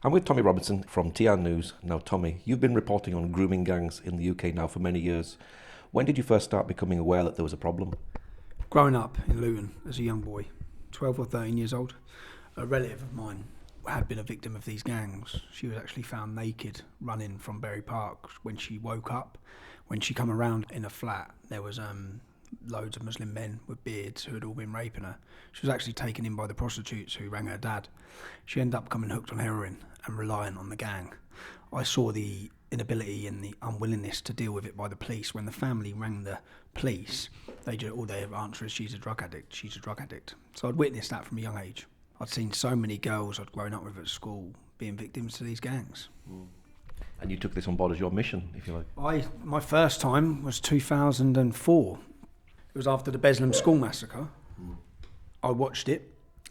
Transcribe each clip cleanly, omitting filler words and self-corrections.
I'm with Tommy Robinson from TR News. Now, Tommy, you've been reporting on grooming gangs in the UK now for many years. When did you first start becoming aware that there was a problem? Growing up in Luton as a young boy, 12 or 13 years old, a relative of mine had been a victim of these gangs. She was actually found naked running from Bury Park when she woke up. When she come around in a flat, there was loads of Muslim men with beards who had all been raping her. She was actually taken in by the prostitutes who rang her dad. She ended up becoming hooked on heroin and reliant on the gang. I saw the inability and the unwillingness to deal with it by the police. When the family rang the police, all their answer is she's a drug addict, she's a drug addict. So I'd witnessed that from a young age. I'd seen so many girls I'd grown up with at school being victims to these gangs. And you took this on board as your mission, if you like? My first time was 2004. It was after the Bethlehem school massacre. I watched it,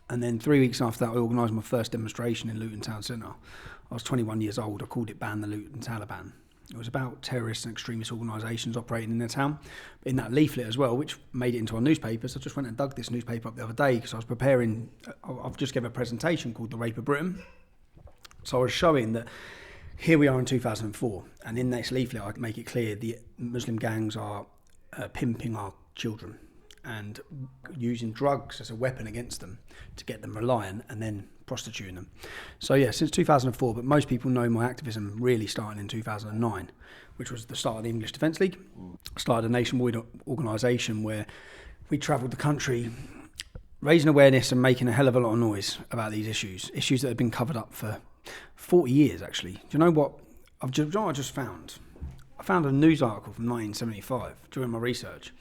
and then 3 weeks after that I organised my first demonstration in Luton Town Centre. I was 21 years old. I called it Ban the Luton Taliban. It was about terrorist and extremist organisations operating in the town. In that leaflet as well, which made it into our newspapers, I just went and dug this newspaper up the other day because I was preparing, I've just given a presentation called The Rape of Britain. So I was showing that here we are in 2004, and in this leaflet I make it clear the Muslim gangs are pimping our children and using drugs as a weapon against them to get them reliant and then prostituting them. So yeah, since 2004, but most people know my activism really started in 2009, which was the start of the English Defence League. Started a nationwide organisation where we travelled the country raising awareness and making a hell of a lot of noise about these issues that have been covered up for 40 years actually. Do you know what I just found? I found a news article from 1975 during my research.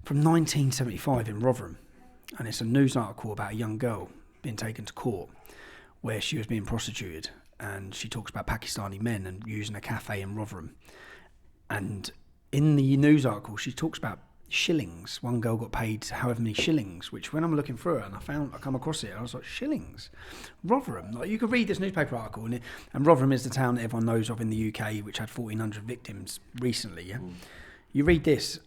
From 1975 in Rotherham, and it's a news article about a young girl being taken to court where she was being prostituted, and she talks about Pakistani men and using a cafe in Rotherham. And in the news article she talks about shillings. One girl got paid however many shillings, which when I'm looking through it and I come across it, I was like, shillings? Rotherham? Like, you could read this newspaper article and Rotherham is the town that everyone knows of in the UK, which had 1,400 victims recently. Yeah? You read this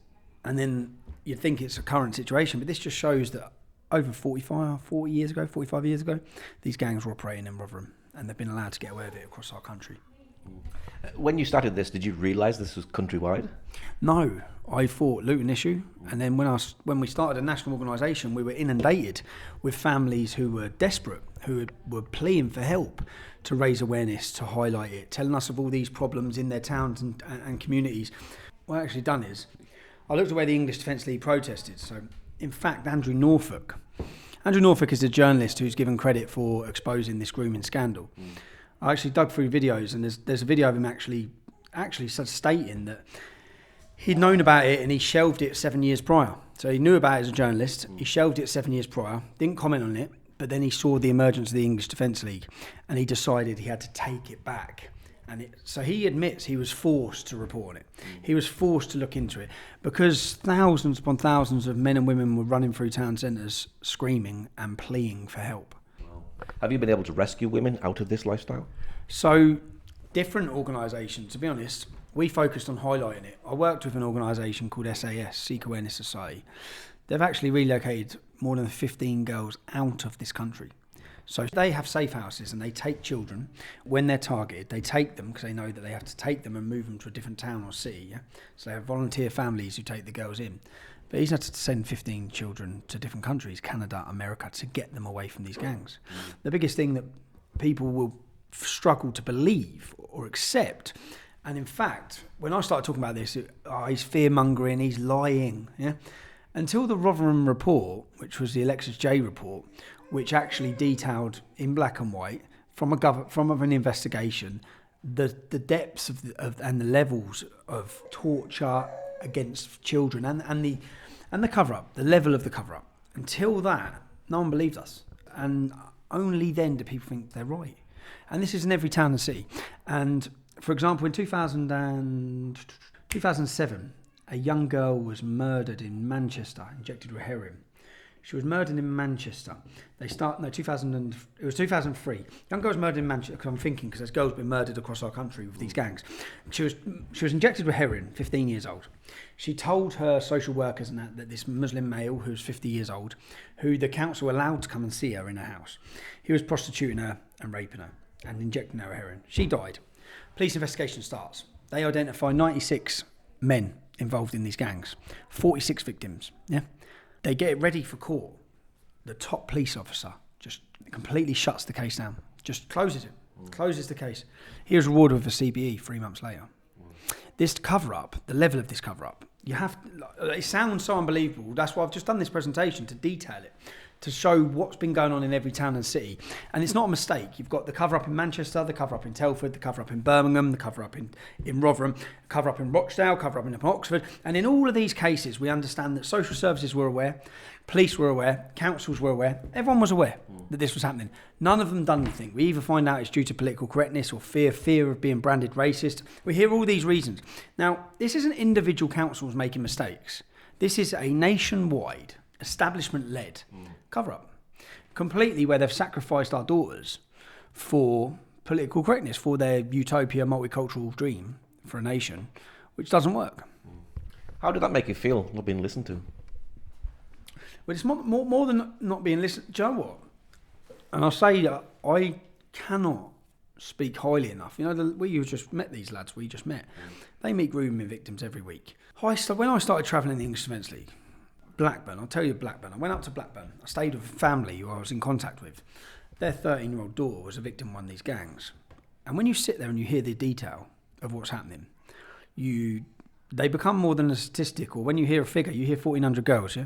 and then you'd think it's a current situation, but this just shows that over 45 years ago, these gangs were operating in Rotherham, and they've been allowed to get away with it across our country. When you started this, did you realise this was countrywide? No, I thought Luton issue, and then when we started a national organisation, we were inundated with families who were desperate, who were pleading for help to raise awareness, to highlight it, telling us of all these problems in their towns and communities. What I've actually done is, I looked at where the English Defence League protested. So, in fact, Andrew Norfolk is a journalist who's given credit for exposing this grooming scandal. I actually dug through videos, and there's a video of him actually stating that he'd known about it and he shelved it 7 years prior. So he knew about it as a journalist, he shelved it 7 years prior, didn't comment on it, but then he saw the emergence of the English Defence League and he decided he had to take it back. So he admits he was forced to report on it. He was forced to look into it because thousands upon thousands of men and women were running through town centres screaming and pleading for help. Have you been able to rescue women out of this lifestyle? So different organisations, to be honest, we focused on highlighting it. I worked with an organisation called SAS, Sikh Awareness Society. They've actually relocated more than 15 girls out of this country. So they have safe houses and they take children. When they're targeted, they take them because they know that they have to take them and move them to a different town or city. Yeah? So they have volunteer families who take the girls in. But he's had to send 15 children to different countries, Canada, America, to get them away from these gangs. The biggest thing that people will struggle to believe or accept, and in fact, when I started talking about this, he's fear-mongering, he's lying. Yeah? Until the Rotherham report, which was the Alexis J report, which actually detailed in black and white from an investigation the depths and the levels of torture against children and the cover-up, the level of the cover-up. Until that, no one believed us, and only then do people think they're right. And this is in every town and city. And for example, in 2007, a young girl was murdered in Manchester, injected with heroin. She was murdered in Manchester. It was 2003. Young girl was murdered in Manchester, because I'm thinking, because there's girls been murdered across our country with these gangs. She was injected with heroin, 15 years old. She told her social workers and that this Muslim male, who was 50 years old, who the council allowed to come and see her in her house, he was prostituting her and raping her. and injecting her with heroin. She died. Police investigation starts. They identify 96 men involved in these gangs, 46 victims. Yeah, they get it ready for court. The top police officer just completely shuts the case down, just closes the case. Here's reward with a CBE 3 months later. This cover-up, the level of this cover-up, it sounds so unbelievable. That's why I've just done this presentation, to detail it, to show what's been going on in every town and city. And it's not a mistake. You've got the cover-up in Manchester, the cover-up in Telford, the cover-up in Birmingham, the cover-up in Rotherham, cover-up in Rochdale, cover-up in Oxford. And in all of these cases, we understand that social services were aware, police were aware, councils were aware, everyone was aware that this was happening. None of them done anything. We either find out it's due to political correctness or fear of being branded racist. We hear all these reasons. Now, this isn't individual councils making mistakes. This is a nationwide, establishment-led cover-up, completely, where they've sacrificed our daughters for political correctness, for their utopia, multicultural dream for a nation, which doesn't work. How did that make you feel, not being listened to? Well, it's more than not being listened. Do you know what? And I'll say that I cannot speak highly enough. You know, we just met these lads. We just met. They meet grooming victims every week. When I started travelling in the English Defence League, Blackburn, I'll tell you Blackburn. I went up to Blackburn. I stayed with a family who I was in contact with. Their 13-year-old daughter was a victim of one of these gangs. And when you sit there and you hear the detail of what's happening, they become more than a statistic. Or when you hear a figure, you hear 1,400 girls, yeah?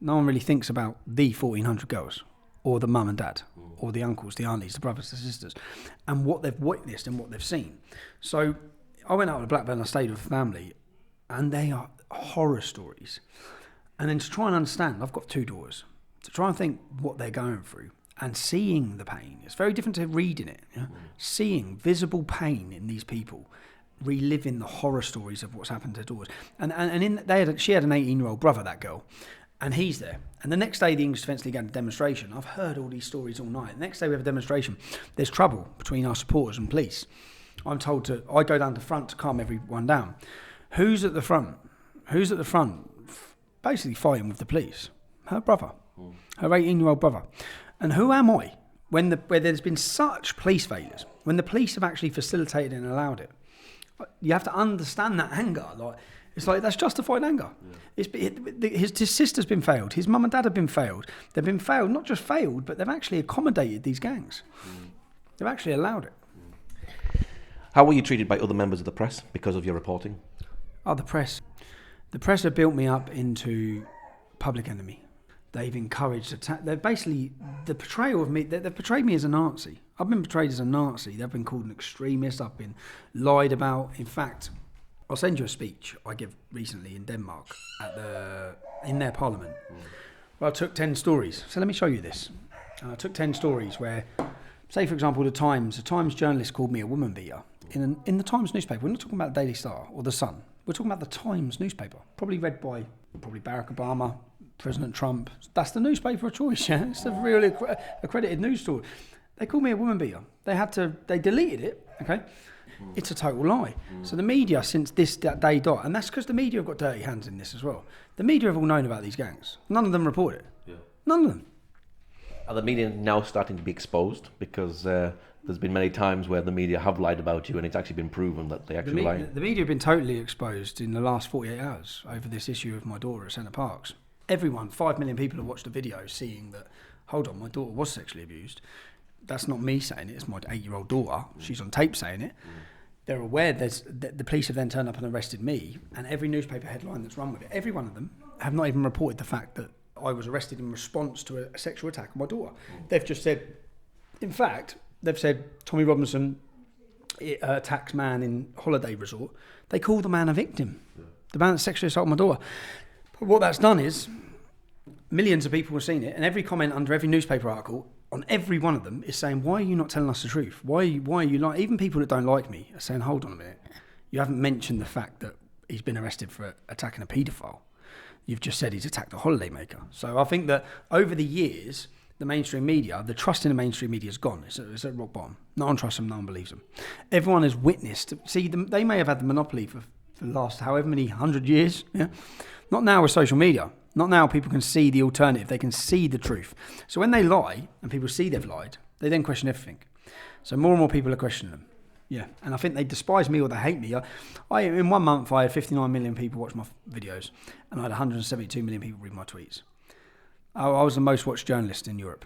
No one really thinks about the 1,400 girls, or the mum and dad, or the uncles, the aunties, the brothers, the sisters, and what they've witnessed and what they've seen. So I went out to Blackburn, I stayed with a family, and they are horror stories. And then to try and understand, I've got 2 daughters, to try and think what they're going through and seeing the pain. It's very different to reading it. Yeah? Seeing visible pain in these people, reliving the horror stories of what's happened to their daughters. She had an 18-year-old brother, that girl, and he's there. And the next day, the English Defence League had a demonstration. I've heard all these stories all night. The next day, we have a demonstration. There's trouble between our supporters and police. I'm told I go down to the front to calm everyone down. Who's at the front? Basically fighting with the police. Her brother. Her 18-year-old brother. And who am I where there's been such police failures, when the police have actually facilitated and allowed it? You have to understand that anger. It's like that's justified anger. Yeah. His sister's been failed. His mum and dad have been failed. They've been failed, not just failed, but they've actually accommodated these gangs. They've actually allowed it. How were you treated by other members of the press because of your reporting? Oh, the press. The press have built me up into public enemy. They've encouraged attack. They're basically the portrayal of me. They've portrayed me as a Nazi. I've been portrayed as a Nazi. They've been called an extremist. I've been lied about. In fact, I'll send you a speech I give recently in Denmark in their parliament. Well, I took 10 stories. So let me show you this. I took 10 stories where, say for example, the Times journalist called me a woman beater in the Times newspaper. We're not talking about the Daily Star or the Sun. We're talking about the Times newspaper, probably read by Barack Obama, President Trump. That's the newspaper of choice, yeah? It's a really accredited news story. They called me a woman beater. They deleted it, okay? It's a total lie. So the media, since that day dot, and that's because the media have got dirty hands in this as well. The media have all known about these gangs. None of them report it. Yeah. None of them. Are the media now starting to be exposed? Because there's been many times where the media have lied about you and it's actually been proven that they actually lied. The media have been totally exposed in the last 48 hours over this issue of my daughter at Centre Parks. Everyone, 5 million people have watched the video seeing that, hold on, my daughter was sexually abused. That's not me saying it, it's my 8-year-old daughter. She's on tape saying it. They're aware the police have then turned up and arrested me, and every newspaper headline that's run with it, every one of them have not even reported the fact that I was arrested in response to a sexual attack on my daughter. They've just said, in fact, they've said Tommy Robinson attacks man in holiday resort. They call the man a victim, the man that sexually assaulted my daughter. But what that's done is millions of people have seen it, and every comment under every newspaper article on every one of them is saying, why are you not telling us the truth? Why are you like, even people that don't like me are saying, hold on a minute, you haven't mentioned the fact that he's been arrested for attacking a paedophile. You've just said he's attacked a holidaymaker. So I think that over the years, the mainstream media, the trust in the mainstream media is gone. It's at rock bottom. No one trusts them, no one believes them. Everyone has witnessed, they may have had the monopoly for the last however many 100 years, yeah? Not now with social media. Not now people can see the alternative. They can see the truth. So when they lie, and people see they've lied, they then question everything. So more and more people are questioning them. Yeah, and I think they despise me or they hate me. I in 1 month I had 59 million people watch my videos, and I had 172 million people read my tweets. I was the most watched journalist in Europe,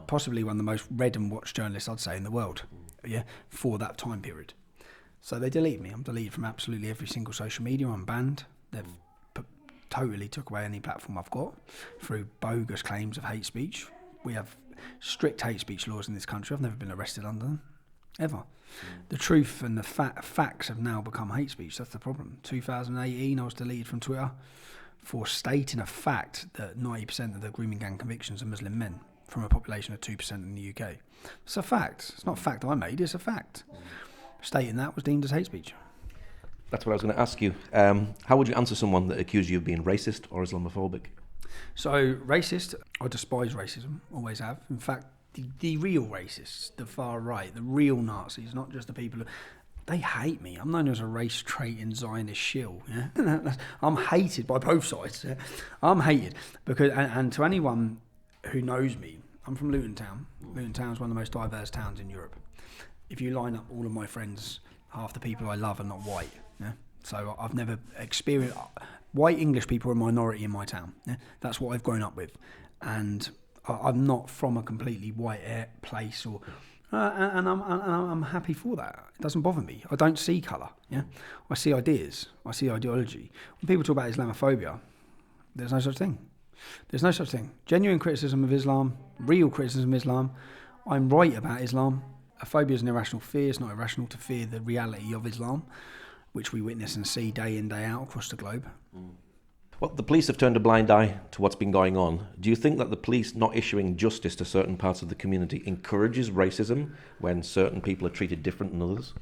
possibly one of the most read and watched journalists I'd say in the world. Yeah, for that time period. So they delete me. I'm deleted from absolutely every single social media. I'm banned. They've totally took away any platform I've got through bogus claims of hate speech. We have strict hate speech laws in this country. I've never been arrested under them, ever. The truth and the facts have now become hate speech. That's the problem. 2018, I was deleted from Twitter for stating a fact that 90% of the grooming gang convictions are Muslim men from a population of 2% in the UK. It's a fact. It's not a fact I made, it's a fact. Stating that was deemed as hate speech. That's what I was going to ask you. How would you answer someone that accused you of being racist or Islamophobic? So, racist, I despise racism, always have. In fact, the real racists, the far right, the real Nazis, not just the people who... They hate me. I'm known as a race traiting Zionist shill. Yeah? I'm hated by both sides. Yeah? I'm hated because, and to anyone who knows me, I'm from Luton Town. Luton Town is one of the most diverse towns in Europe. If you line up all of my friends, half the people I love are not white. Yeah? So I've never experienced... White English people are a minority in my town. Yeah? That's what I've grown up with. And I'm not from a completely white place, or and I'm happy for that. It doesn't bother me. I don't see colour. Yeah, I see ideas. I see ideology. When people talk about Islamophobia, there's no such thing. There's no such thing. Genuine criticism of Islam, real criticism of Islam. I'm right about Islam. A phobia is an irrational fear. It's not irrational to fear the reality of Islam, which we witness and see day in, day out across the globe. Well, the police have turned a blind eye to what's been going on. Do you think that the police not issuing justice to certain parts of the community encourages racism when certain people are treated different than others?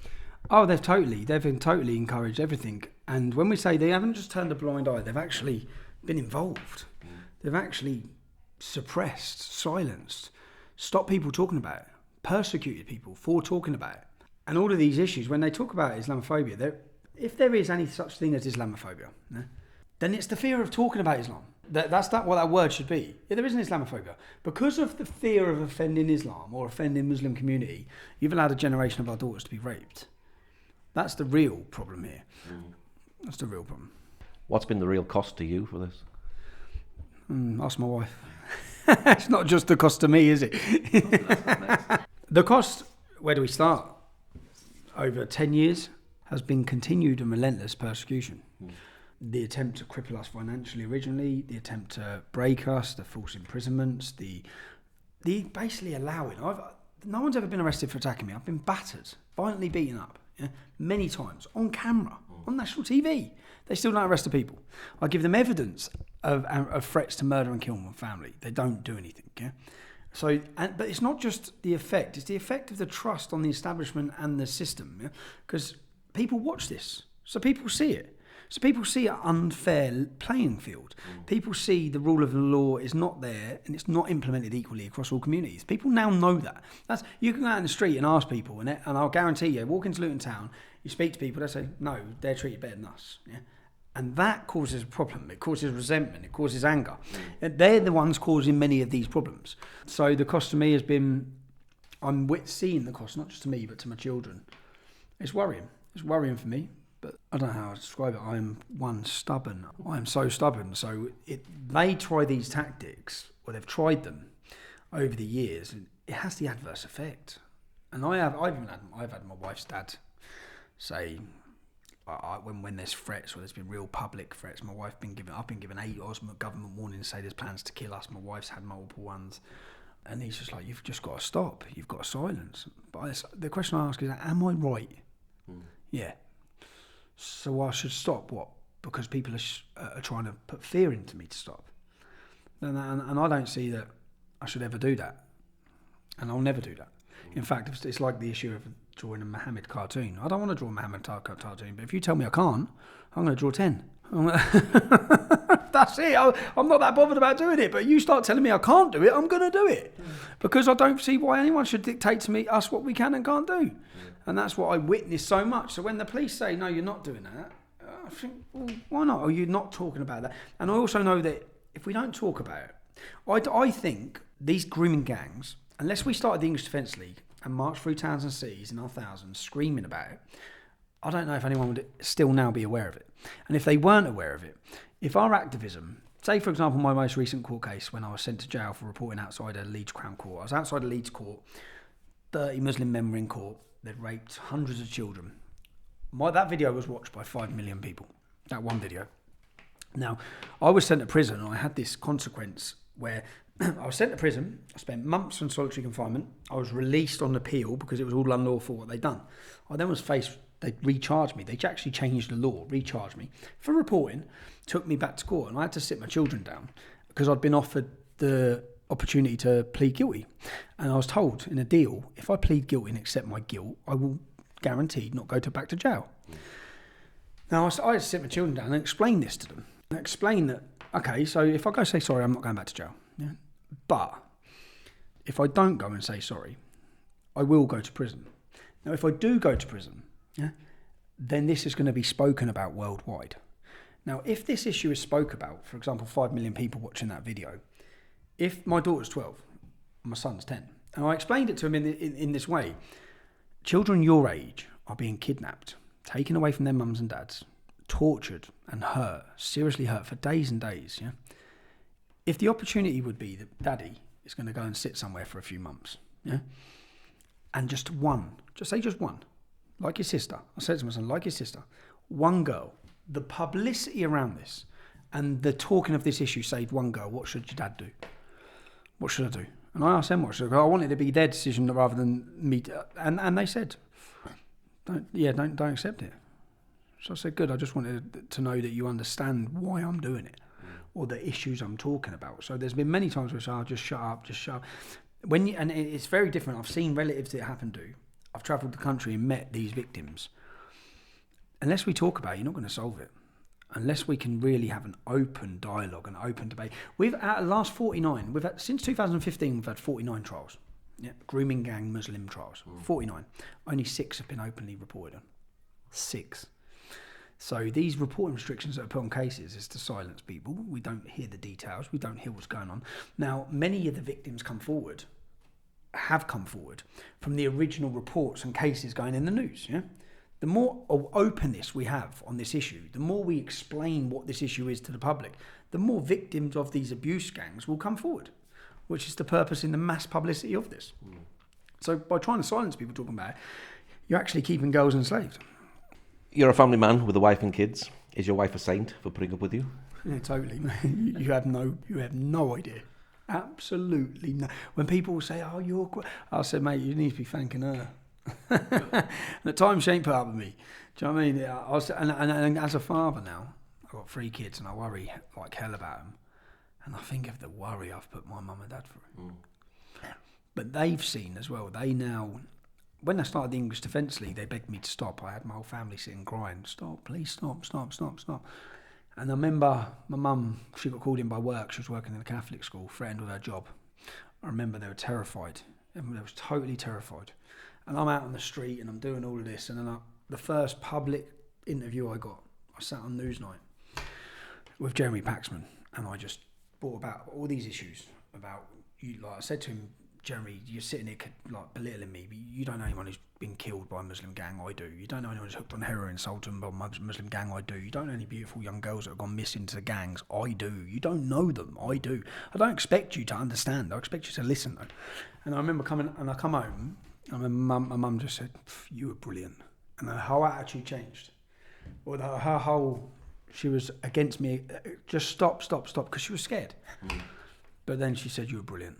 Oh, they've totally encouraged everything. And when we say they haven't just turned a blind eye, they've actually been involved. They've actually suppressed, silenced, stopped people talking about it, persecuted people for talking about it. And all of these issues, when they talk about Islamophobia, if there is any such thing as Islamophobia, then it's the fear of talking about Islam. That's what that word should be. Yeah, there isn't Islamophobia. Because of the fear of offending Islam or offending Muslim community, you've allowed a generation of our daughters to be raped. That's the real problem here. That's the real problem. What's been the real cost to you for this? Ask my wife. It's not just the cost to me, is it? The cost, where do we start? Over 10 years has been continued and relentless persecution. The attempt to cripple us financially originally, the attempt to break us, the false imprisonments, the basically allowing. No one's ever been arrested for attacking me. I've been battered, violently beaten up, many times, on camera, on national TV. They still don't arrest the people. I give them evidence of threats to murder and kill my family. They don't do anything. Yeah. So, but it's not just the effect; it's the effect of the trust on the establishment and the system. Because people watch this, so people see it. So people see an unfair playing field. People see the rule of the law is not there and it's not implemented equally across all communities. People now know that. You can go out in the street and ask people, and I'll guarantee you, walk into Luton Town, you speak to people, they say, no, they're treated better than us. Yeah? And that causes a problem. It causes resentment. It causes anger. And they're the ones causing many of these problems. So the cost to me has been, I'm seeing the cost, not just to me, but to my children. It's worrying. It's worrying for me. But I don't know how to describe it. I am stubborn. I am so stubborn. So they try these tactics, or they've tried them over the years, and it has the adverse effect. And I've had my wife's dad say, when there's threats, or there's been real public threats, I've been given 8 government warnings, say there's plans to kill us. My wife's had multiple ones. And he's just like, you've just got to stop. You've got to silence. But the question I ask is, am I right? Yeah. So I should stop, what? Because people are trying to put fear into me to stop. And I don't see that I should ever do that. And I'll never do that. In fact, it's like the issue of drawing a Muhammad cartoon. I don't want to draw a Muhammad cartoon, but if you tell me I can't, I'm going to draw 10. That's it. I'm not that bothered about doing it, but you start telling me I can't do it, I'm going to do it. Because I don't see why anyone should dictate to us what we can and can't do. And that's what I witness so much. So when the police say, no, you're not doing that, I think, well, why not? Are you not talking about that? And I also know that if we don't talk about it, I think these grooming gangs, unless we started the English Defence League, and marched through towns and cities in our thousands screaming about it, I don't know if anyone would still now be aware of it. And if they weren't aware of it, if our activism, say for example my most recent court case when I was sent to jail for reporting outside a Leeds Crown Court. I was outside a Leeds court, 30 Muslim men were in court, they'd raped hundreds of children. That video was watched by 5 million people, that one video. Now, I was sent to prison and I had this consequence where I was sent to prison, I spent months in solitary confinement, I was released on appeal because it was all unlawful what they'd done. I then was faced, they recharged me, they actually changed the law, recharged me for reporting, took me back to court, and I had to sit my children down because I'd been offered the opportunity to plead guilty. And I was told in a deal, if I plead guilty and accept my guilt, I will guaranteed not go back to jail. Now, I had to sit my children down and explain this to them. And explain that, okay, so if I go say sorry, I'm not going back to jail. Yeah? But if I don't go and say sorry, I will go to prison. Now, if I do go to prison, yeah, then this is going to be spoken about worldwide. Now, if this issue is spoke about, for example, 5 million people watching that video, if my daughter's 12 and my son's 10, and I explained it to him in this way, children your age are being kidnapped, taken away from their mums and dads, tortured and hurt, seriously hurt for days and days, yeah? If the opportunity would be that daddy is going to go and sit somewhere for a few months, yeah? And just one, like your sister, I said to my son, like your sister, one girl, the publicity around this and the talking of this issue saved one girl, what should your dad do? What should I do? And I asked them what should I do. I wanted it to be their decision rather than me, and they said, don't accept it. So I said, good, I just wanted to know that you understand why I'm doing it or the issues I'm talking about. So there's been many times where I say, just shut up. And it's very different. I've seen relatives that it happened to. I've travelled the country and met these victims. Unless we talk about it, you're not going to solve it. Unless we can really have an open dialogue, an open debate. We've, at the last 49, since 2015, we've had 49 trials. Yeah, grooming gang Muslim trials. 49. Only 6 have been openly reported on. 6. So these reporting restrictions that are put on cases is to silence people. We don't hear the details. We don't hear what's going on. Now, many of the victims have come forward from the original reports and cases going in the news. Yeah, the more openness we have on this issue, the more we explain what this issue is to the public, the more victims of these abuse gangs will come forward, which is the purpose in the mass publicity of this. So by trying to silence people talking about it, you're actually keeping girls enslaved. You're a family man with a wife and kids. Is your wife a saint for putting up with you? Yeah, totally. You have no idea. Absolutely no. When people say, "Oh, I said, mate, you need to be thanking her." And at times she ain't put up with me. Do you know what I mean? And as a father now, I've got 3 kids and I worry like hell about them. And I think of the worry I've put my mum and dad through. But they've seen as well. They now, when I started the English Defence League, they begged me to stop. I had my whole family sitting crying, "Stop, please stop." And I remember my mum, she got called in by work. She was working in a Catholic school, threatened with her job. I remember they were terrified. They was totally terrified. And I'm out on the street and I'm doing all of this. And then the first public interview I got, I sat on Newsnight with Jeremy Paxman. And I just brought about all these issues about, you. Like I said to him, Jeremy, you're sitting here like belittling me, but you don't know anyone who's been killed by a Muslim gang, I do. You don't know anyone who's hooked on heroin, sold to them by a Muslim gang, I do. You don't know any beautiful young girls that have gone missing to the gangs, I do. You don't know them, I do. I don't expect you to understand, I expect you to listen though. And I remember I come home, and my mum just said, "You were brilliant." And her whole attitude changed. Or her whole, she was against me, just stop, because she was scared. But then she said, "You were brilliant."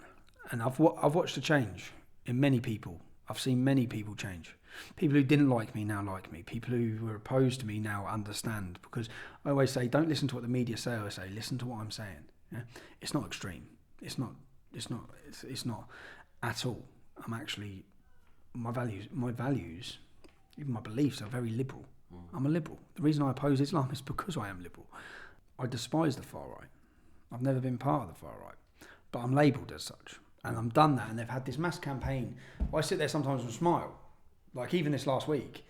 And I've watched a change in many people. I've seen many people change. People who didn't like me now like me. People who were opposed to me now understand. Because I always say, don't listen to what the media say. I say, listen to what I'm saying. Yeah? It's not extreme. It's not at all. I'm actually, my values, even my beliefs are very liberal. I'm a liberal. The reason I oppose Islam is because I am liberal. I despise the far right. I've never been part of the far right. But I'm labelled as such. And I'm done that, and they've had this mass campaign. I sit there sometimes and smile. Like even this last week,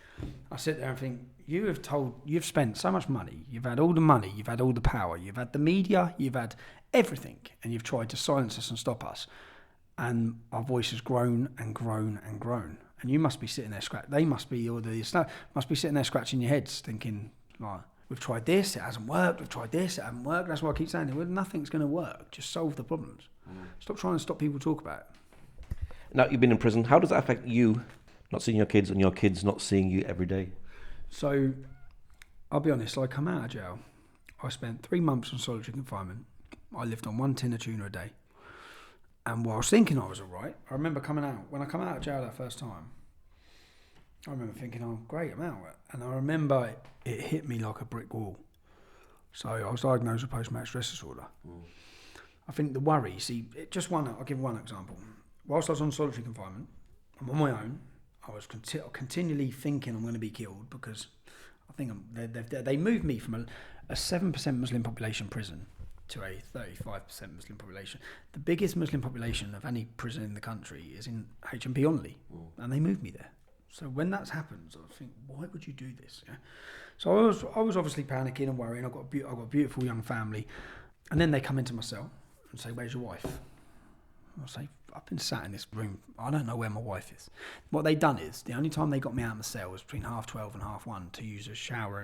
I sit there and think, you've spent so much money, you've had all the money, you've had all the power, you've had the media, you've had everything, and you've tried to silence us and stop us. And our voice has grown and grown and grown. And you must be sitting there they must be, or the staff must be sitting there scratching your heads thinking, like, we've tried this, it hasn't worked, we've tried this, it hasn't worked. That's why I keep saying, well, nothing's going to work. Just solve the problems. Stop trying to stop people talk about it. Now you've been in prison. How does that affect you, not seeing your kids and your kids not seeing you every day? So, I'll be honest, I come out of jail. I spent 3 months on solitary confinement. I lived on 1 tin of tuna a day. And while I was thinking I was all right, I remember coming out. When I come out of jail that first time, I remember thinking, oh, great, I'm out. And I remember it hit me like a brick wall. So I was diagnosed with post-traumatic stress disorder. I think the worry, I'll give one example. Whilst I was on solitary confinement, I'm on my own. I was continually thinking I'm going to be killed because I think they moved me from a 7% Muslim population prison to a 35% Muslim population. The biggest Muslim population of any prison in the country is in HMP Onley, and they moved me there. So when that happens, I think, why would you do this? Yeah? So I was obviously panicking and worrying. I've got a beautiful young family, and then they come into my cell and say, "Where's your wife?" I'll say, "I've been sat in this room. I don't know where my wife is." What they'd done is, the only time they got me out of the cell was between 12:30 and 1:30 to use a shower,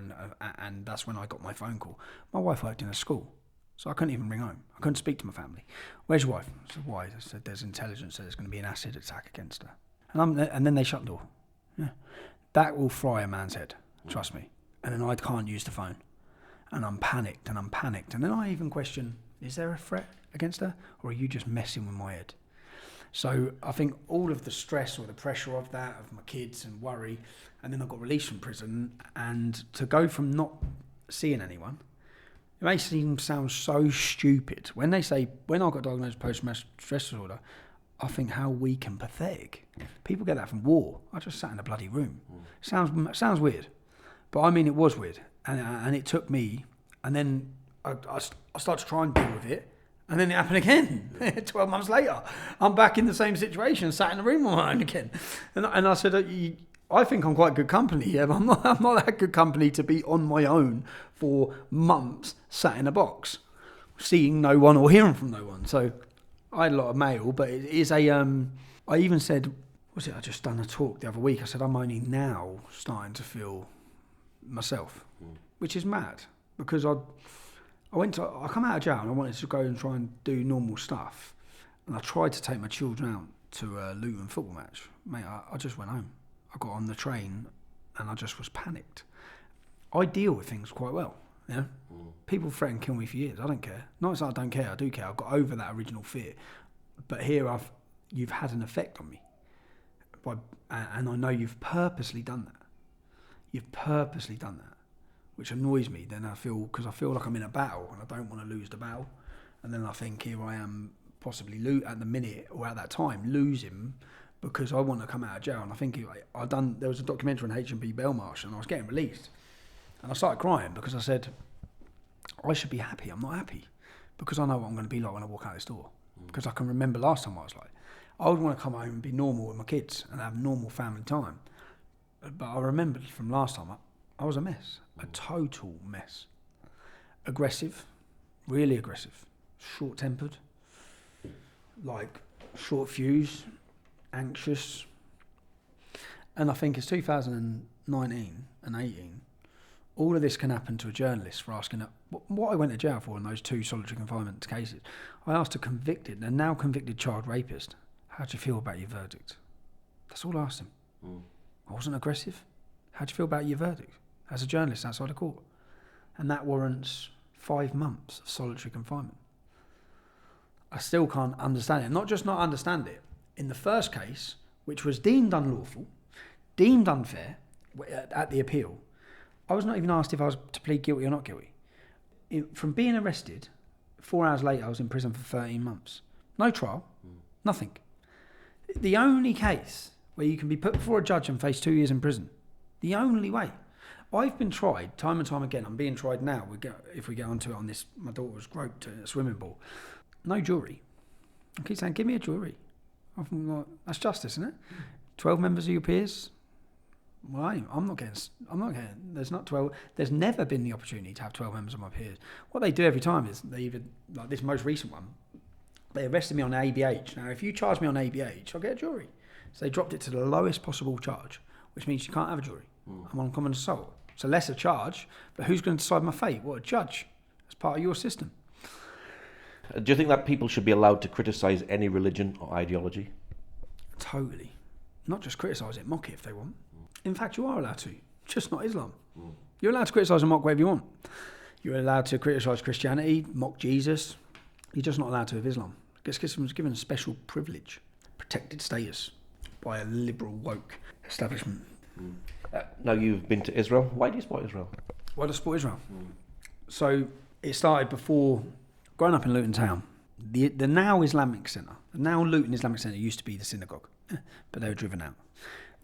and that's when I got my phone call. My wife worked in a school. So I couldn't even ring home. I couldn't speak to my family. "Where's your wife?" I said, "Why?" I said, "There's intelligence that there's going to be an acid attack against her." And then they shut the door. Yeah. That will fry a man's head, trust me. And then I can't use the phone. And I'm panicked. And then I even question, is there a threat against her? Or are you just messing with my head? So I think all of the stress or the pressure of that, of my kids and worry, and then I got released from prison, and to go from not seeing anyone, it may sound so stupid. When I got diagnosed with post-traumatic stress disorder, I think how weak and pathetic. People get that from war. I just sat in a bloody room. Sounds weird, but I mean it was weird, and it took me. And then I started to try and deal with it, and then it happened again. 12 months later, I'm back in the same situation, sat in a room on my own again. And I said, I think I'm quite good company here, but I'm not that good company to be on my own for months, sat in a box, seeing no one or hearing from no one. So I had a lot of mail, but it is I even said, I just done a talk the other week. I said, I'm only now starting to feel myself, which is mad, because I come out of jail and I wanted to go and try and do normal stuff. And I tried to take my children out to a Luton football match. Mate, I just went home. I got on the train and I just was panicked. I deal with things quite well. Yeah, people threaten to kill me for years. I don't care. Not as I don't care. I do care. I've got over that original fear, but here you've had an effect on me, and I know you've purposely done that. You've purposely done that, which annoys me. Then I feel like I'm in a battle and I don't want to lose the battle, and then I think here I am possibly at the minute or at that time losing because I want to come out of jail. And I think there was a documentary on HMP Belmarsh and I was getting released. And I started crying because I said, I should be happy. I'm not happy because I know what I'm going to be like when I walk out this door. Because I can remember last time what I was like. I would want to come home and be normal with my kids and have normal family time. But I remembered from last time, I was a mess. A total mess. Aggressive. Really aggressive. Short-tempered. Like, short fuse. Anxious. And I think it's 2019 and 18. All of this can happen to a journalist for asking what I went to jail for in those 2 solitary confinement cases. I asked a now convicted child rapist, how do you feel about your verdict? That's all I asked him. I wasn't aggressive. How do you feel about your verdict as a journalist outside of court? And that warrants 5 months of solitary confinement. I still can't understand it. Not just not understand it. In the first case, which was deemed unlawful, deemed unfair at the appeal, I was not even asked if I was to plead guilty or not guilty. From being arrested, 4 hours later, I was in prison for 13 months. No trial, nothing. The only case where you can be put before a judge and face 2 years in prison, the only way. I've been tried time and time again. I'm being tried now. If we get onto it on this, my daughter was groped at a swimming pool. No jury. I keep saying, give me a jury. I'm like, that's justice, isn't it? 12 members of your peers. Well, I'm not getting. There's not 12. There's never been the opportunity to have 12 members of my peers. What they do every time is they either, like this most recent one, They arrested me on ABH. Now, if you charge me on ABH, I'll get a jury. So they dropped it to the lowest possible charge, which means you can't have a jury. I'm on common assault. It's a lesser charge, but who's going to decide my fate? What, a judge? As part of your system. Do you think that people should be allowed to criticise any religion or ideology? Totally. Not just criticise it, mock it if they want. In fact, you are allowed to, just not Islam. You're allowed to criticise and mock whatever you want. You're allowed to criticise Christianity, mock Jesus. You're just not allowed to with Islam. Because was given a special privilege, protected status by a liberal, woke establishment. Now you've been to Israel. Why do you support Israel? Why do I support Israel? So it started before, growing up in Luton town, the now Islamic Centre, the now Luton Islamic Centre used to be the synagogue, but they were driven out.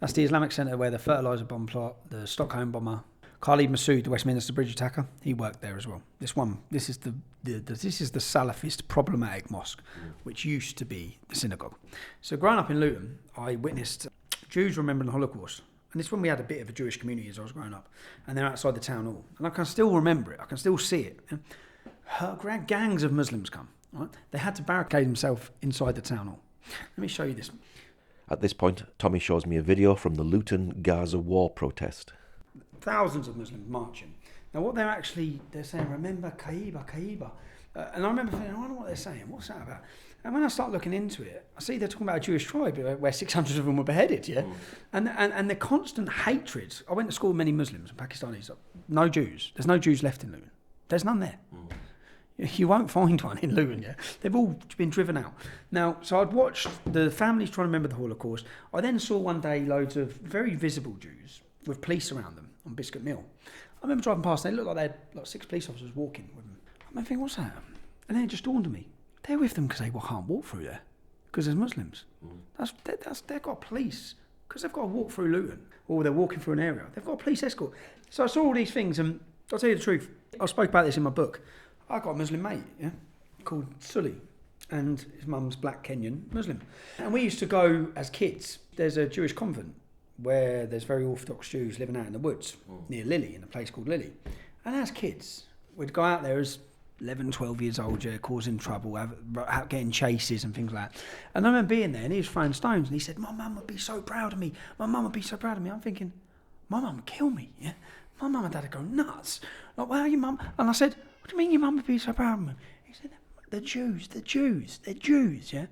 That's the Islamic Centre where the fertiliser bomb plot, the Stockholm bomber, Khalid Massoud, the Westminster Bridge attacker, he worked there as well. This is the Salafist problematic mosque, which used to be the synagogue. So growing up in Luton, I witnessed Jews remembering the Holocaust. And this is when we had a bit of a Jewish community as I was growing up. And they're outside the town hall. And I can still remember it. I can still see it. Gangs of Muslims come. Right? They had to barricade themselves inside the town hall. Let me show you this. At this point, Tommy shows me a video from the Luton Gaza war protest. Thousands of Muslims marching. Now what they're saying, remember Kaiba, Kaiba. And I remember thinking, I wonder what they're saying. What's that about? And when I start looking into it, I see they're talking about a Jewish tribe where 600 of them were beheaded, yeah? And the constant hatred. I went to school with many Muslims and Pakistanis. No Jews. There's no Jews left in Luton. There's none there. You won't find one in Luton, yeah? They've all been driven out. Now, so I'd watched the families trying to remember the Holocaust. I then saw one day loads of very visible Jews with police around them on Biscuit Mill. I remember driving past, and they looked like they had like 6 police officers walking with them. I remember thinking, what's that? And then it just dawned on me. They're with them because they can't walk through there, because there's Muslims. They've got police, because they've got to walk through Luton, or they're walking through an area. They've got a police escort. So I saw all these things, and I'll tell you the truth. I spoke about this in my book. I got a Muslim mate, yeah, called Sully, and his mum's black Kenyan Muslim. And we used to go as kids. There's a Jewish convent where there's very Orthodox Jews living out in the woods near Lily, in a place called Lily. And as kids, we'd go out there as 11, 12 years old, yeah, causing trouble, getting chases and things like that. And I remember being there, and he was throwing stones, and he said, my mum would be so proud of me. My mum would be so proud of me. I'm thinking, my mum would kill me, yeah? My mum and dad would go nuts. Like, where are your mum? And I said, what do you mean your mum would be so proud of me? He said, they're Jews, yeah?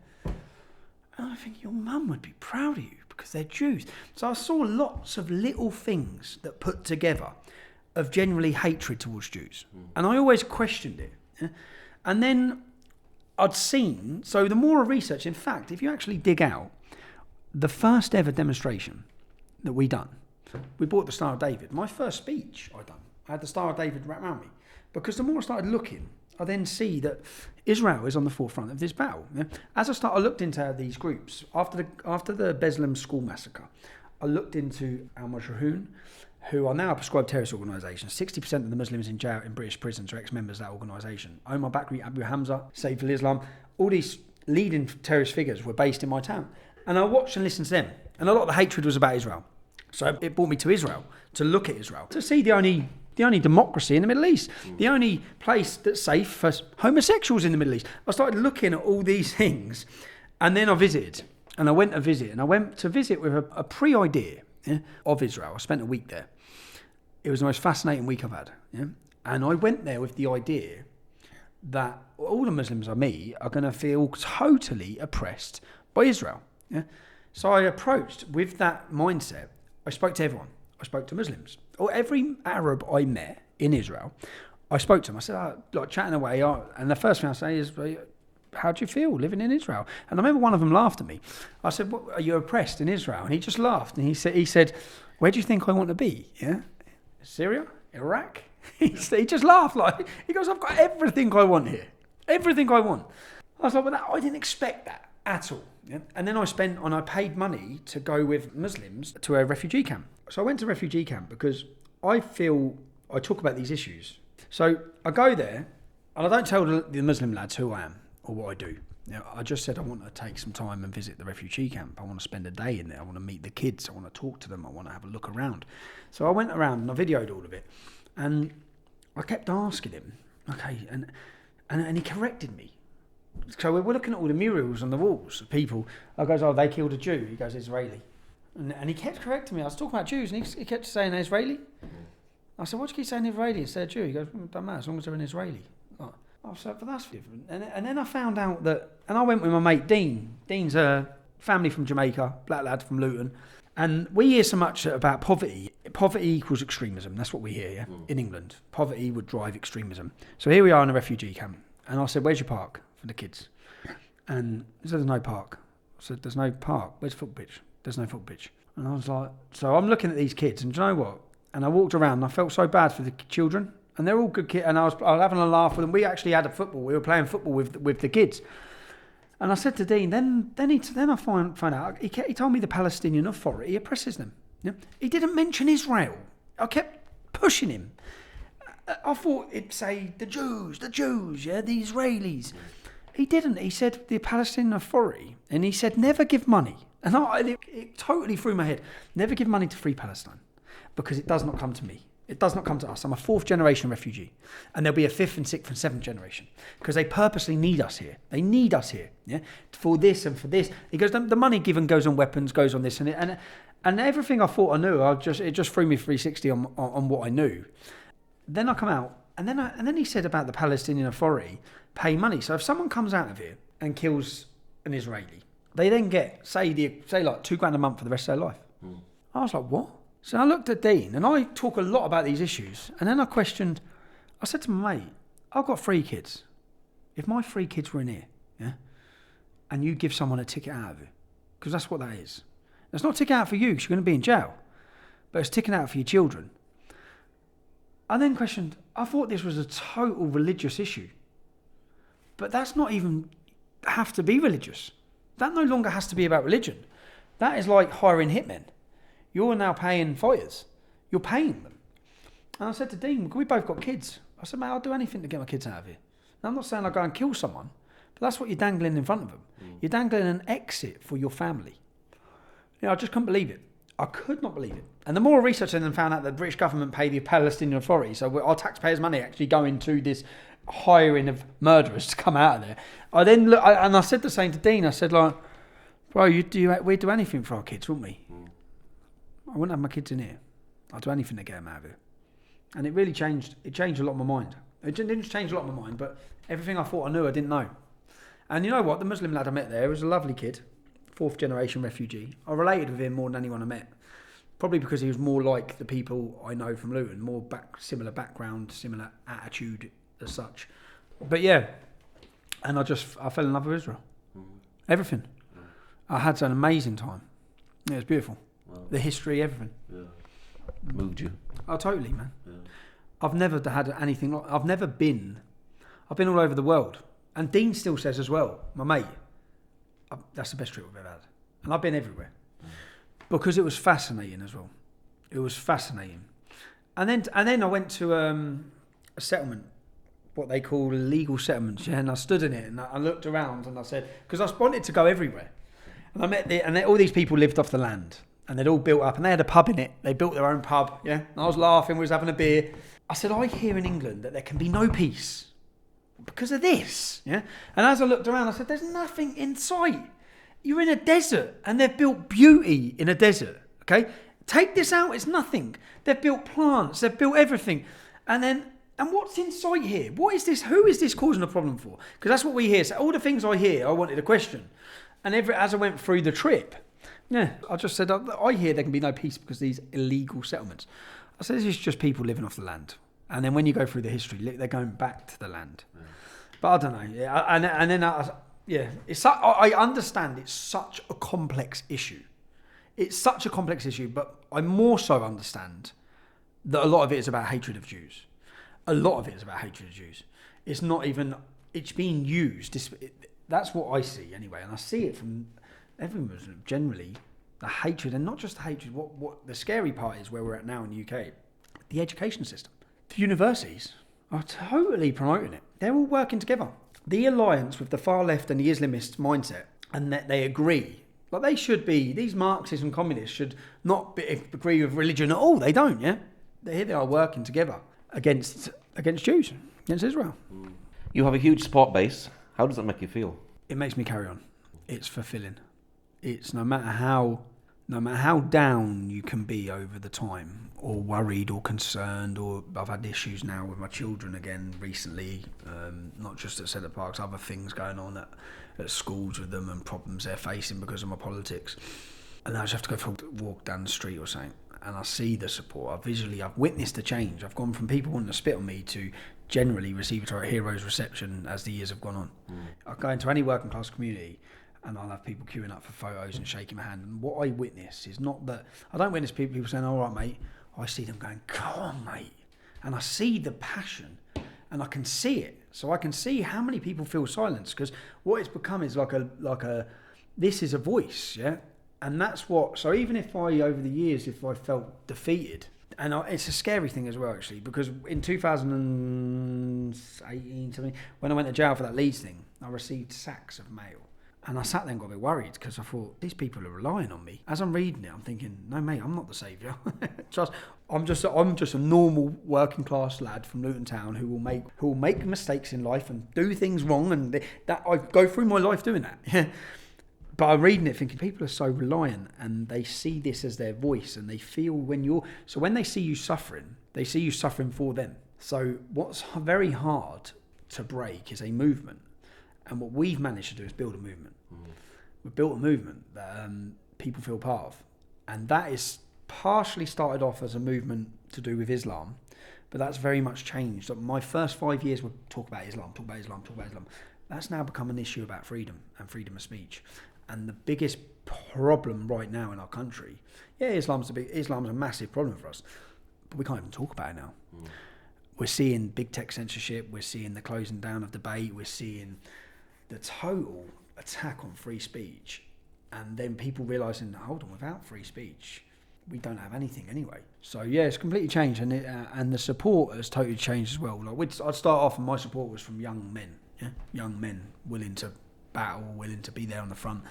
And I think your mum would be proud of you because they're Jews. So I saw lots of little things that put together of generally hatred towards Jews. And I always questioned it. Yeah? And then I'd seen, so the more I researched, in fact, if you actually dig out, the first ever demonstration that we done, we bought the Star of David. My first speech I had the Star of David wrapped around me. Because the more I started looking, I then see that Israel is on the forefront of this battle. Yeah? As I looked into these groups, after the Bethlehem school massacre, I looked into Al-Mujahideen, who are now a prescribed terrorist organisation. 60% of the Muslims in jail in British prisons are ex-members of that organisation. Omar Bakri, Abu Hamza, Saif al-Islam, all these leading terrorist figures were based in my town. And I watched and listened to them. And a lot of the hatred was about Israel. So it brought me to Israel, to look at Israel, to see the only democracy in the Middle East, the only place that's safe for homosexuals in the Middle East. I started looking at all these things, and then I visited, and I went to visit with a pre-idea of Israel. I spent a week there. It was the most fascinating week I've had, yeah? And I went there with the idea that all the Muslims I meet are going to feel totally oppressed by Israel. Yeah? So I approached with that mindset. I spoke to everyone. I spoke to Muslims. Or every Arab I met in Israel, I spoke to them. I said, like chatting away, and the first thing I say is, how do you feel living in Israel? And I remember one of them laughed at me. I said, what, are you oppressed in Israel? And he just laughed. And he said, where do you think I want to be? Yeah, Syria? Iraq? He just laughed. He goes, I've got everything I want here. Everything I want. I was like, I didn't expect that at all. Yeah? And then I paid money to go with Muslims to a refugee camp. So I went to a refugee camp because I feel I talk about these issues. So I go there and I don't tell the Muslim lads who I am or what I do. I just said I want to take some time and visit the refugee camp. I want to spend a day in there. I want to meet the kids. I want to talk to them. I want to have a look around. So I went around and I videoed all of it. And I kept asking him, okay, and he corrected me. So we're looking at all the murals on the walls of people. I goes, oh, they killed a Jew. He goes, Israeli. And he kept correcting me. I was talking about Jews, and he kept saying Israeli. I said, what do you keep saying Israeli instead of Jew? He goes, it doesn't matter, as long as they're an Israeli. Like, I was like, but that's different. And then I found out that, and I went with my mate Dean. Dean's a family from Jamaica, black lad from Luton. And we hear so much about poverty. Poverty equals extremism. That's what we hear, yeah, in England. Poverty would drive extremism. So here we are in a refugee camp. And I said, where's your park for the kids? And he said, there's no park. I said, there's no park. Where's the football pitch? There's no football pitch. And I was like, so I'm looking at these kids, and do you know what? And I walked around, and I felt so bad for the children. And they're all good kids. And I was having a laugh with them. We actually had a football. We were playing football with the kids. And I said to Dean, then I find out, he told me the Palestinian Authority oppresses them. Yeah? He didn't mention Israel. I kept pushing him. I thought it'd say the Jews, yeah, the Israelis. He didn't. He said the Palestinian Authority, and he said never give money. And it totally threw my head. Never give money to Free Palestine, because it does not come to me. It does not come to us. I'm a 4th generation refugee, and there'll be a 5th and 6th and 7th generation, because they purposely need us here. They need us here, yeah, for this and for this. He goes, the money given goes on weapons, goes on this and everything I thought I knew. It just threw me 360 on what I knew. Then I come out, and then he said about the Palestinian Authority pay money. So if someone comes out of here and kills an Israeli, they then get say like £2,000 a month for the rest of their life. I was like, what? So I looked at Dean, and I talk a lot about these issues, and then I said to my mate, I've got 3 kids. If my 3 kids were in here, yeah, and you give someone a ticket out of it, because that's what that is. It's not a ticket out for you, because you're going to be in jail, but it's a ticket out for your children. I then questioned, I thought this was a total religious issue, but that's not even have to be religious. That no longer has to be about religion. That is like hiring hitmen. You're now paying fighters. You're paying them. And I said to Dean, we both got kids. I said, mate, I'll do anything to get my kids out of here. Now, I'm not saying I'll go and kill someone, but that's what you're dangling in front of them. You're dangling an exit for your family. I just couldn't believe it. I could not believe it. And the more I researched and then found out that the British government pay the Palestinian Authority, so our taxpayers' money actually going to this hiring of murderers to come out of there. I then look, and I said the same to Dean. I said, like, bro, we'd do anything for our kids, wouldn't we? I wouldn't have my kids in here. I'd do anything to get them out of here. And it really changed. It changed a lot of my mind. It didn't change a lot of my mind, but everything I thought I knew, I didn't know. And you know what? The Muslim lad I met there was a lovely kid, 4th generation refugee. I related with him more than anyone I met. Probably because he was more like the people I know from Luton, more similar background, similar attitude as such. But yeah, and I fell in love with Israel. Everything. I had an amazing time. It was beautiful. Wow. The history, everything. Yeah. Moved you? Oh, totally, man. Yeah. I've never had anything like... I've been all over the world. And Dean still says as well, my mate, that's the best trip I've ever had. And I've been everywhere. Because it was fascinating as well. It was fascinating. And then I went to a settlement, what they call legal settlements, yeah, and I stood in it and I looked around and I said, because I wanted to go everywhere. And I met all these people lived off the land. And they'd all built up, and they had a pub in it. They built their own pub, yeah. And I was laughing, we was having a beer. I said, I hear in England that there can be no peace because of this, yeah. And as I looked around, I said, there's nothing in sight. You're in a desert, and they've built beauty in a desert, okay? Take this out, it's nothing. They've built plants, they've built everything. And what's in sight here? What is this? Who is this causing a problem for? Because that's what we hear. So all the things I hear, I wanted to question. And as I went through the trip, yeah, I just said, I hear there can be no peace because of these illegal settlements. I said, this is just people living off the land. And then when you go through the history, they're going back to the land. Yeah. But I don't know. Yeah, and then I understand it's such a complex issue. It's such a complex issue, but I more so understand that a lot of it is about hatred of Jews. A lot of it is about hatred of Jews. It's not even, it's being used. That's what I see anyway. And I see it from everyone generally, the hatred, and not just the hatred, what the scary part is where we're at now in the UK, the education system. The universities are totally promoting it. They're all working together. The alliance with the far left and the Islamist mindset, and that they agree, like they should be, these Marxists and communists should not agree with religion at all. They don't, yeah? Here they are working together against Jews, against Israel. You have a huge support base. How does that make you feel? It makes me carry on. It's fulfilling. It's no matter how down you can be over the time, or worried or concerned, or I've had issues now with my children again recently, not just at Centre Parks, other things going on at schools with them and problems they're facing because of my politics. And I just have to go for a walk down the street or something, and I see the support. I've witnessed the change. I've gone from people wanting to spit on me to generally receive a hero's reception as the years have gone on. I go into any working class community and I'll have people queuing up for photos and shaking my hand. And what I witness is not that, I don't witness people saying, all right, mate. I see them going, come on, mate. And I see the passion and I can see it. So I can see how many people feel silence, because what it's become is like a, this is a voice, yeah? And that's what, so even if over the years, if I felt defeated, and it's a scary thing as well, actually, because in 2018, something, when I went to jail for that Leeds thing, I received sacks of mail. And I sat there and got a bit worried, because I thought, these people are relying on me. As I'm reading it, I'm thinking, no, mate, I'm not the saviour. I'm just a normal working class lad from Luton Town who will make mistakes in life and do things wrong, and that I go through my life doing that. But I'm reading it thinking, people are so reliant, and they see this as their voice, and they feel when they see you suffering, they see you suffering for them. So what's very hard to break is a movement. And what we've managed to do is build a movement. We've built a movement that people feel part of. And that is partially started off as a movement to do with Islam, but that's very much changed. My first 5 years would talk about Islam. That's now become an issue about freedom and freedom of speech. And the biggest problem right now in our country, Islam's a massive problem for us, but we can't even talk about it now. We're seeing big tech censorship, we're seeing the closing down of debate, we're seeing the total attack on free speech, and then people realising, hold on, without free speech, we don't have anything anyway. So it's completely changed, and the support has totally changed as well. Like I'd start off, and my support was from young men willing to battle, willing to be there on the front.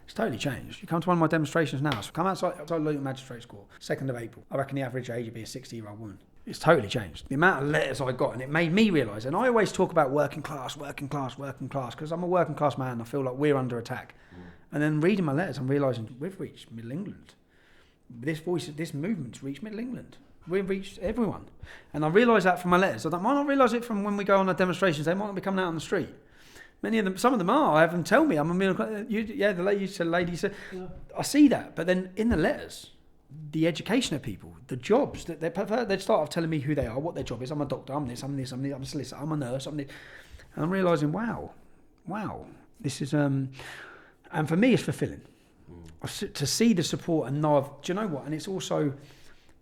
It's totally changed. You come to one of my demonstrations now, so come outside Luton Magistrates Court, 2nd of April. I reckon the average age would be a 60-year-old woman. It's totally changed. The amount of letters I got, and it made me realise, and I always talk about working class, because I'm a working class man, I feel like we're under attack. And then reading my letters, I'm realising we've reached Middle England. This movement's reached Middle England. We've reached everyone. And I realise that from my letters. I might not realise it from when we go on our demonstrations. They might not be coming out on the street. Many of them, some of them are. I have them tell me I'm a middle class. The lady said, I see that. But then in the letters, the education of people, the jobs that they start off telling me who they are, what their job is. I'm a doctor, I'm this, I'm a solicitor, I'm a nurse, I'm this. And I'm realising, wow, this is, and for me it's fulfilling. To see the support and know, do you know what? And it's also,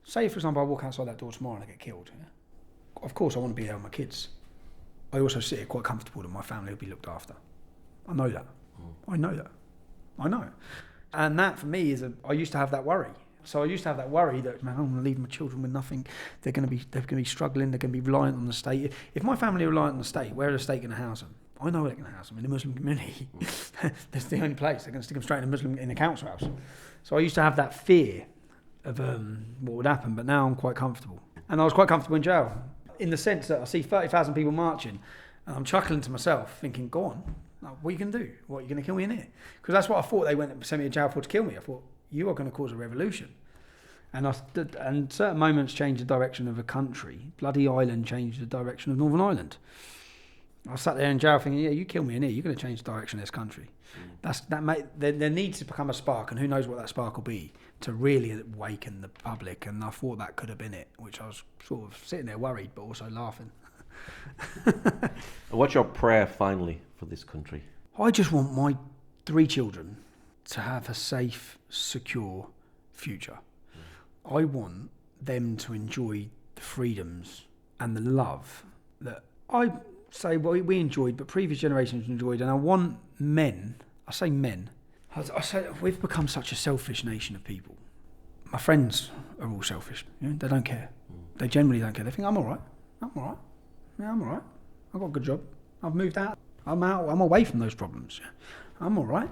say for example, I walk outside that door tomorrow and I get killed. Yeah? Of course I want to be there with my kids. I also sit here quite comfortable that my family will be looked after. I know that. I know it. And that for me I used to have that worry. So I used to have that worry that, man, I'm going to leave my children with nothing. They're going to be struggling. They're going to be reliant on the state. If my family are reliant on the state, where are the state going to house them? I know where they're going to house them, in the Muslim community. That's the only place. They're going to stick them straight in a council house. So I used to have that fear of what would happen, but now I'm quite comfortable. And I was quite comfortable in jail, in the sense that I see 30,000 people marching, and I'm chuckling to myself, thinking, go on, what are you going to do? What, are you going to kill me in here? Because that's what I thought they went and sent me to jail for, to kill me. I thought, you are going to cause a revolution. And certain moments change the direction of a country. Bloody Ireland changed the direction of Northern Ireland. I sat there in jail thinking, you kill me in here, you're going to change the direction of this country. There needs to become a spark, and who knows what that spark will be, to really awaken the public. And I thought that could have been it, which I was sort of sitting there worried, but also laughing. What's your prayer finally for this country? I just want my 3 children to have a safe, secure future. I want them to enjoy the freedoms and the love that I say we enjoyed, but previous generations enjoyed. And I want men, I say we've become such a selfish nation of people. My friends are all selfish. They don't care. They generally don't care. They think, I'm all right. Yeah, I'm all right. I've got a good job. I've moved out. I'm away from those problems. I'm all right.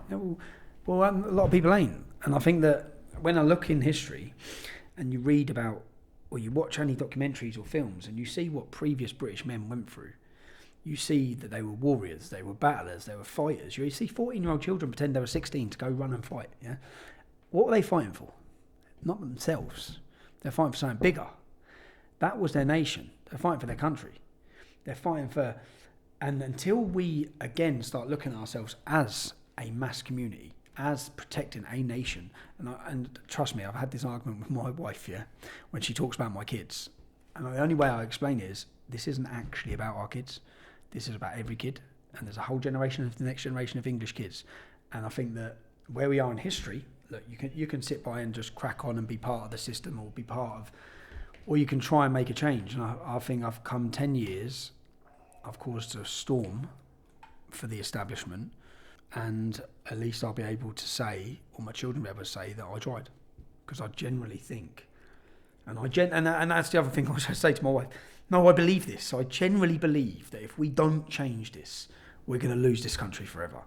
Well, a lot of people ain't. And I think that when I look in history and you read about, or you watch any documentaries or films and you see what previous British men went through, you see that they were warriors, they were battlers, they were fighters. You see 14-year-old children pretend they were 16 to go run and fight. Yeah, what were they fighting for? Not themselves. They're fighting for something bigger. That was their nation. They're fighting for their country. They're fighting for... And until we, again, start looking at ourselves as a mass community, as protecting a nation, and trust me, I've had this argument with my wife, yeah, when she talks about my kids. And the only way I explain it is, this isn't actually about our kids. This is about every kid. And there's a whole generation of the next generation of English kids. And I think that where we are in history, look, you can sit by and just crack on and be part of the system, or be part of... Or you can try and make a change. And I think I've come 10 years, I've caused a storm for the establishment, and at least I'll be able to say, or my children will be able to say, that I tried. Because I generally think, and that's the other thing I say to my wife, no, I believe this. I generally believe that if we don't change this, we're going to lose this country forever.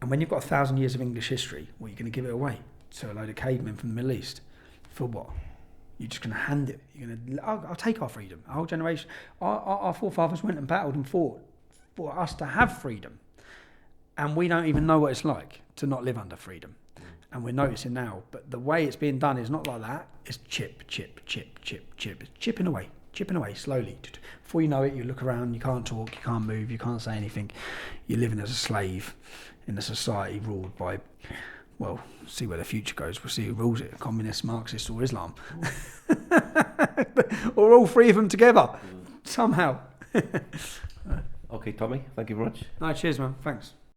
And when you've got 1,000 years of English history, well, you're going to give it away to a load of cavemen from the Middle East. For what? You're just going to hand it. You're going to, I'll take our freedom. Our whole generation, our forefathers went and battled and fought for us to have freedom. And we don't even know what it's like to not live under freedom. And we're noticing now. But the way it's being done is not like that. It's chip. It's chipping away slowly. Before you know it, you look around, you can't talk, you can't move, you can't say anything. You're living as a slave in a society ruled by... Well, see where the future goes. We'll see who rules it, communist, Marxist or Islam. Or all three of them together, somehow. Okay, Tommy, thank you very much. No, cheers, man. Thanks.